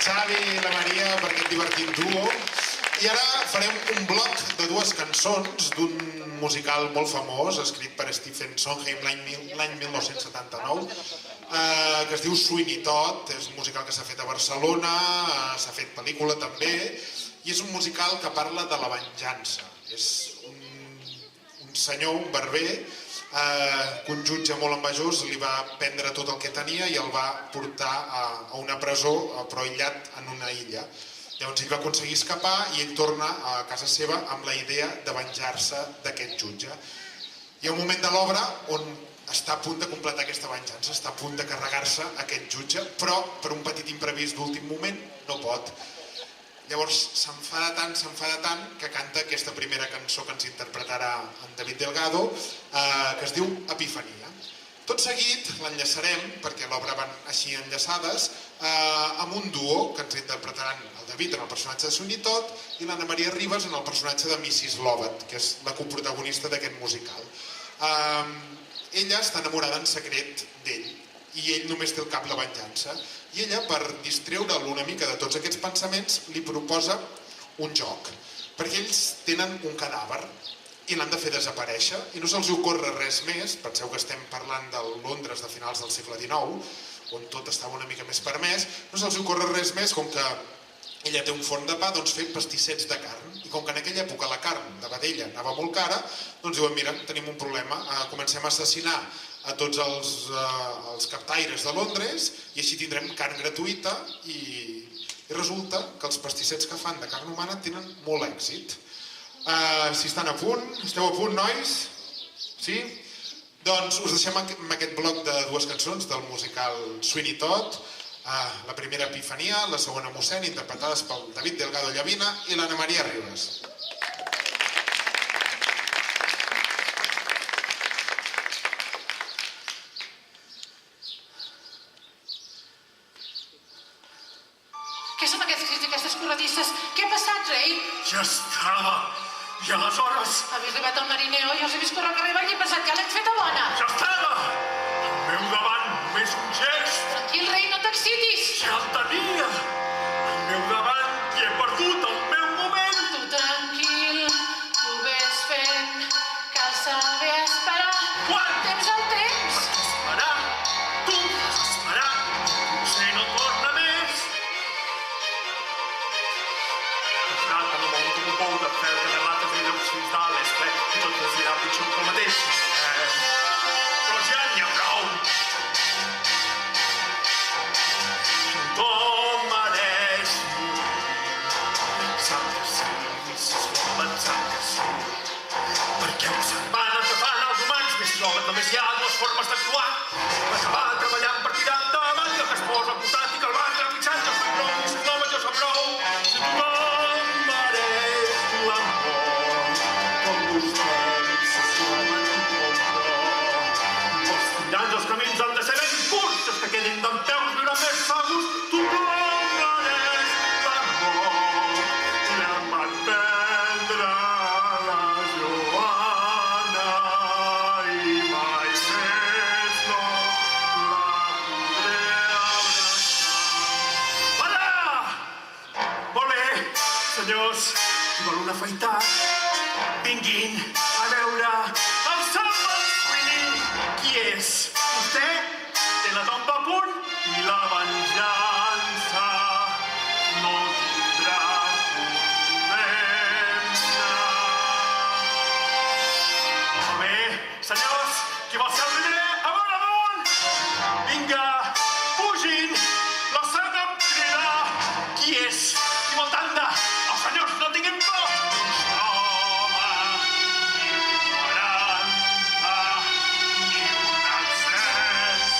Xavi i la Maria per aquest divertit duo. I ara farem un bloc de dues cançons d'un musical molt famós, escrit per Stephen Sondheim l'any 1979, que es diu Sweeney Todd. És un musical que s'ha fet a Barcelona, s'ha fet pel·lícula també, i és un musical que parla de la venjança. És un senyor, un barber, que un jutge molt envejós li va prendre tot el que tenia i el va portar a una presó, però aïllat en una illa. Llavors ell va aconseguir escapar i ell torna a casa seva amb la idea de venjar-se d'aquest jutge. Hi ha un moment de l'obra on està a punt de completar aquesta venjança, està a punt de carregar-se aquest jutge, però per un petit imprevist d'últim moment no pot. Llavors s'enfada tant que canta aquesta primera cançó que ens interpretarà en David Delgado, que es diu Epifania. Tot seguit l'enllaçarem, perquè l'obra van així enllaçades, amb un duo que ens interpretaran el David en el personatge de Sweeney Todd i l'Anna Maria Ribas en el personatge de Mrs. Lovett, que és la coprotagonista d'aquest musical. Ella està enamorada en secret d'ell i ell només té al cap la venjança. I ella, per distreure'l una mica de tots aquests pensaments, li proposa un joc, perquè ells tenen un cadàver i l'han de fer desaparèixer i no se'ls ocorre res més. Penseu que estem parlant del Londres de finals del segle XIX, on tot estava una mica més permès. No se'ls ocorre res més, com que ella té un forn de pa, doncs fer pastissets de carn. I com que en aquella època la carn de vedella anava molt cara, doncs diuen, mira, tenim un problema, comencem a assassinar a tots els captaires de Londres i així tindrem carn gratuïta i resulta que els pastissets que fan de carn humana tenen molt èxit. Si estan a punt, esteu a punt, nois? Sí? Doncs us deixem amb aquest bloc de dues cançons del musical Sweeney Todd. La primera Epifania, la segona Mossèn, interpretades pel David Delgado Llavina i l'Anna Maria Ribas. Què són aquests crits i aquestes corredisses? Què ha passat, rei? Ja estava. I aleshores... Havia arribat el marinero i els he vist córrer al carrer avall i he pensat que l'hem feta bona. Ja estava. Al meu davant només un gest. Tranquil, rei, no t'excitis. Ja el tenia. Al meu davant i he perdut el meu moment. Tu tranquil, tu ves fent, cal saber esperar. Quan? Temps al temps. Per què esperar? Tu has esperat. Potser no torna més. Trata no món com un pou de fel que de rates i llops fins dalt és ple i tot els dirà pitjor que el mateix. Però ja n'hi ha prou. Tothom mereix morir. Sap que sí, Mrs. Lovett, sap que sí. Perquè observant el que fan els humans, Mrs. Lovett, només hi ha dues formes d'actuar. Acabar treballant per tirar endavant i el que es posa al costat i que el va trepitjant. Jo soc prou, Mrs. Lovett, jo soc prou. Si tothom mereix l'amor, com vostès se solen comprar. Els tirants dels camins han de ser ben curts, els que quedin dempeus viuran més segurs. Tothom mereix l'amor, la van prendre la Joana i mai més no la podré abraçar. Para! Molt bé, senyors, si vol un afaitat, vinguin a veure el Salman Sweeney. Qui és? Vostè té la tomba a punt i la venjança no tindrà condemna. Molt bé, senyors, qui vol ser el primer? Amunt, amunt! Vinga, pugin! La saga crida! Qui és? Qui vol tanda? Els senyors no tinguin por! Home, ni un 40, ni un accés.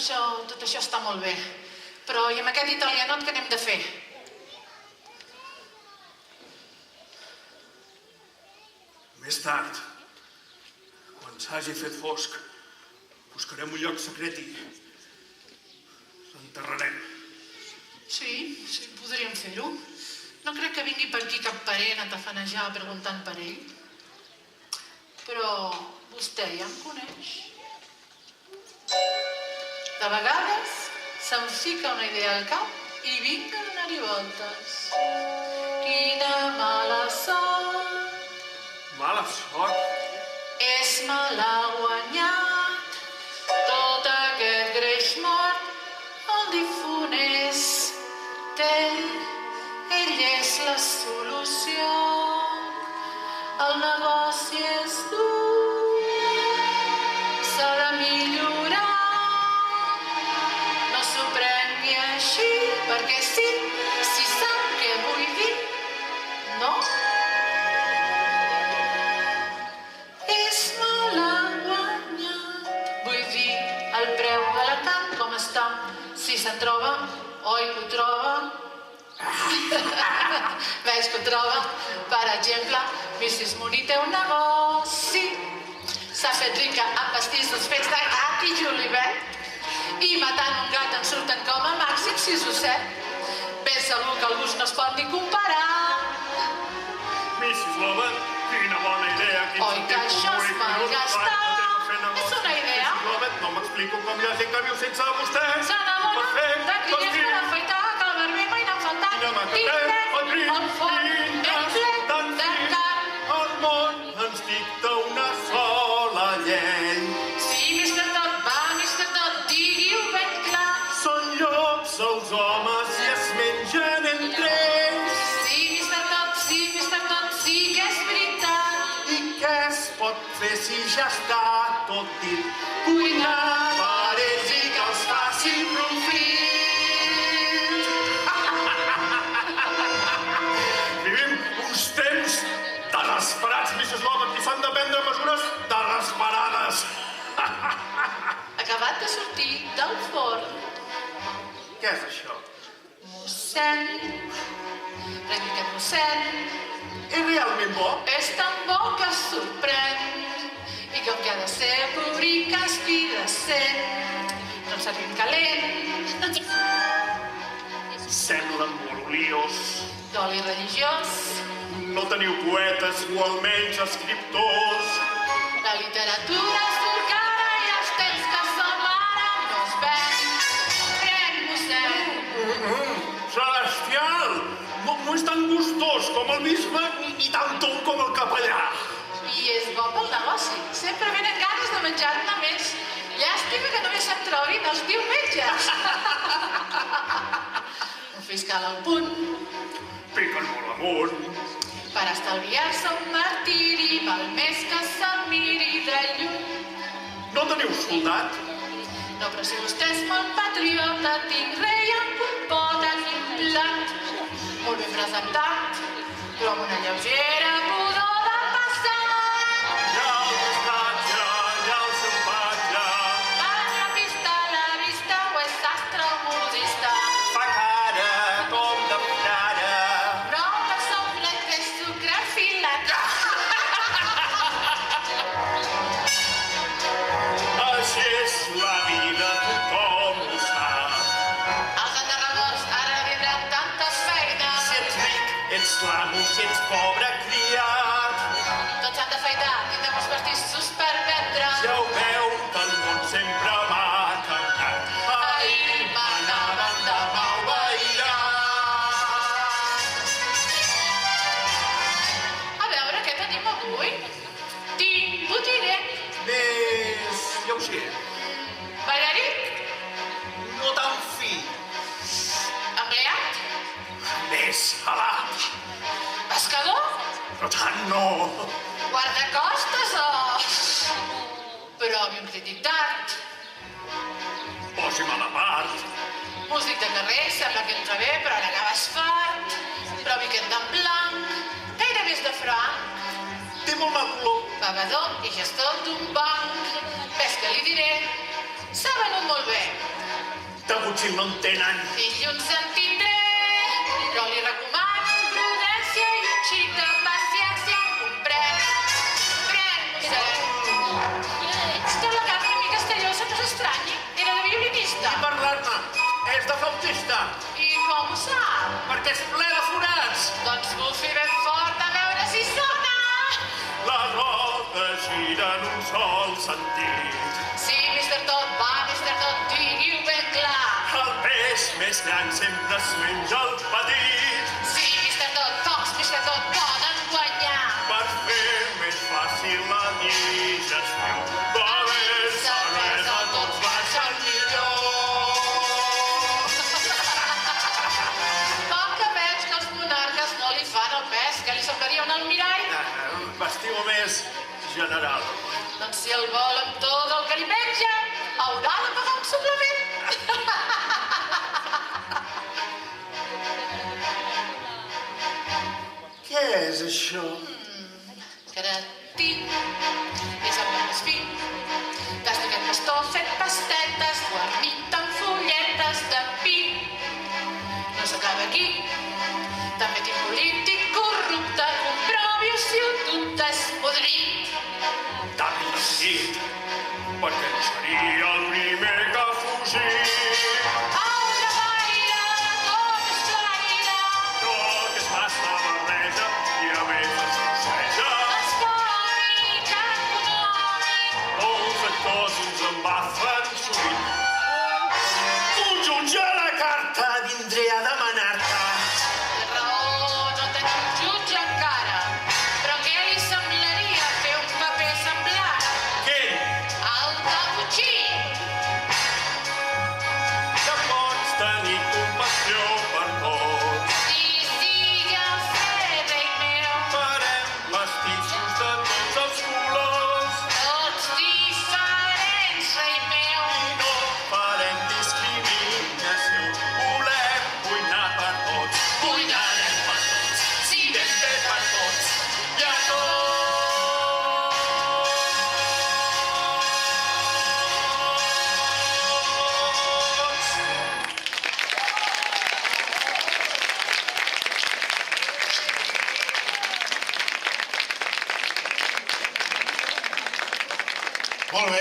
tot això està molt bé. Però i amb aquest italianot què n'hem de fer? Més tard, quan s'hagi fet fosc, buscarem un lloc secret i l'enterrarem. Sí, podríem fer-ho. No crec que vingui per aquí cap parent a tafanejar preguntant per ell. Però vostè ja em coneix. De vegades se'm fica una idea al cap i vinc a donar-hi voltes. Quina mala sort. Mala sort? És me l'ha guanyat tot aquest greix mort. El difunt és ell és la solució. El negoci és dur, s'ha de millorar. No s'ho prengui així, perquè sí, si sap què vull dir, no? És me l'ha guanyat. Vull dir, el preu de la carn com està? Si se'n troba, oi que ho troba? Veig que ho troba. Per exemple, Mrs. Mooney té un negoci. S'ha fet rica amb pastissos fets de gat i julivert. I matant un gat en surten com a màxim 6 o 7. Ben segur que el gust no es pot ni comparar. Mrs. Lovett, quina bona idea. Oi que això és malgastar? És una idea. Mrs. Lovett, no m'explico com hi ha gent que viu sense vostè. Se n'adona de clients per afaitar, que el barber mai n'ha faltat. El forn ben ple de carn. El món ens dicta una sola llei. Sí, Mr. Todd, va, Mr. Todd, digui-ho ben clar. Són llops els homes i es mengen entre ells. Sí, Mr. Todd, sí que és veritat. I què es pot fer si ja està tot dit? Cuinar per ells i que els faci profit. Vivim uns temps desesperats, Mrs. Lovett, i s'han de prendre mesures desesperades. Acabat de sortir del forn. Què és això? Mossèn. Prenc aquest mossèn. És realment bo? És tan bo que es sorprèn. I com que ha de ser públic esquidacent, no en servim calent. Sembla molt oliós. D'oli religiós. No teniu poetes o almenys escriptors. La literatura és forcada i els temps que som ara no es ven. Prenc mossèn. Celestial! No és tan gustós com el bisbe ni tan tou com el capellà. I és bo pel negoci. Sempre venen ganes de menjar-ne més. Llàstima que només se'n trobin els diumenges. Un fiscal al punt. Piquen molt amunt. Per estalviar-se un martiri, val més que se'l miri de lluny. No teniu soldat? No, però si vostè és molt patriota, tinc rei amb un pot aquí un plat. Molt ben presentat, però amb una lleugera pudor de passat. Ja el prestatge, ja el simpatge. A la vista, o és sastre o modista. Fa cara com de frare. No, per sobre que és sucre filat. Així és la vida, tothom ho sap. Els enterradors ara tindran tantes feines. Si ets ric, ets l'amo, si ets pobre, criat. Tots s'han d'afaitar, tindrem uns pastissos per vendre. Ja ho veu, que el món sempre m'ha cantat. Ahir m'anaven de malveïar. A veure, què tenim avui? Tinc botiner, Més lleuger, margarit, no tan fi, empleat, més salat, pescador, però tant no. guardacostes o... provi un crític d'art, Posi'm a la part. músic de carrer, sembla que entra bé, però ara acabes fart, provi aquest d'en blanc, gaire més de franc, Té molt mal color. bevedor i gestor d'un banc. Ves que li diré, S'ha venut molt bé. De Gutzil no en tenen. Dilluns en tindré, però li recomano prudència i un xic de paciència. Comprèn, mossèn. Té la cara una mica estellosa, no s'estranyi. Era de violinista. I parlar-ne, és de flautista. I com ho sap? Perquè és ple de forats. Doncs bufi ben fort a veure si sona. Les rodes giren un sol sentit. Sí, Mr. Todd, va, Mr. Todd, digui-ho ben clar. El peix més gran sempre es menja el petit. Sí, Mr. Todd, Fox, Mr. Todd, poden guanyar. Per fer més fàcil la digestió de més cervesa tots marxen millor. Poc que veig que els monarques no li fan el pes, que li semblaria un almirall. Vestiu més general. Doncs si el vol amb tot el que li menja, haurà de pagar un suplement. Què és això? Cretí, és el més fi. Tast d'aquest pastó fet pastetes, guarnit amb fulletes de pi. No s'acaba aquí. També tinc polític corrupte, comprovi-ho si ho dubtes, podrit. Tan decidit, perquè no seria el primer que fugir. Au, Javaire, tot és flaire. Tot és massa barreja i a més es trosseja. Escòmic, econòmic. Molts actors ens embafen sovint. Un jutge a la carta vindré a demanar-te. Té raó, no tenim jutge encara. Però què li semblaria fer un paper semblant? Què? El de Puigí. Que pots tenir compassió per tots. Sí, ja ho sé, rei meu. Farem mestissos de tots els colors Tots diferents, rei meu. i no farem discriminació. Volem cuinar per tots, cuinarem per tots, sí, ben bé per tots i a tots. Molt bé.